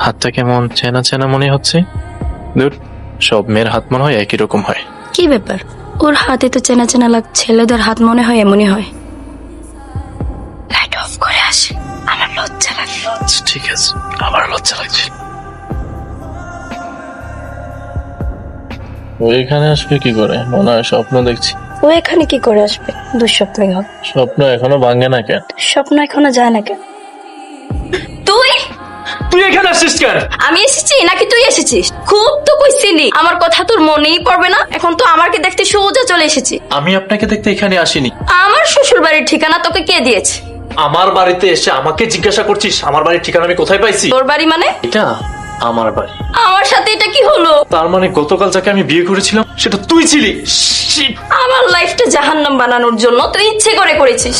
হাতটা কেমন চেনা চেনা মনে হচ্ছে। ধুর, সব মেয়ের হাত মনে হয় একই রকম হয়। কি ব্যাপার, ওর হাতে তো চেনা চেনা লাগ, ছেলেদের হাত মনে হয় এমনই হয়। লাইট অফ করে আসে, আমার লজ্জা লাগে। আচ্ছা, ঠিক আছে, আমার লজ্জা লাগছে। ও এখানে আসবে কি করে? মনে হয় স্বপ্ন দেখছি। ও এখানে কি করে আসবে? দুঃস্বপ্নই হবে। স্বপ্ন এখনো ভাঙে না কেন? স্বপ্ন এখনো যায় না কেন? তুই এখানে আসছিস কেন? আমি এসেছি নাকি তুই এসেছিস? খুব তো কইছিলি আমার কথা তোর মনেই পড়বে না। এখন তো আমাকে দেখতে সোজা চলে এসেছি। আমি আপনাকে দেখতে এখানে আসিনি। আমার শ্বশুর বাড়ির ঠিকানা তোকে কে দিয়েছে? আমার বাড়িতে এসে আমাকে জিজ্ঞাসা করছিস আমার বাড়ির ঠিকানা আমি কোথায় পাইছি? তোর বাড়ি মানে? এটা আমার বাড়ি। আমার সাথে এটা কি হলো? তার মানে গতকাল যাকে আমি বিয়ে করেছিলাম সেটা তুই ছিলি। Shit! আমার লাইফটা জাহান্নাম বানানোর জন্য তুই ইচ্ছে করে করেছিস।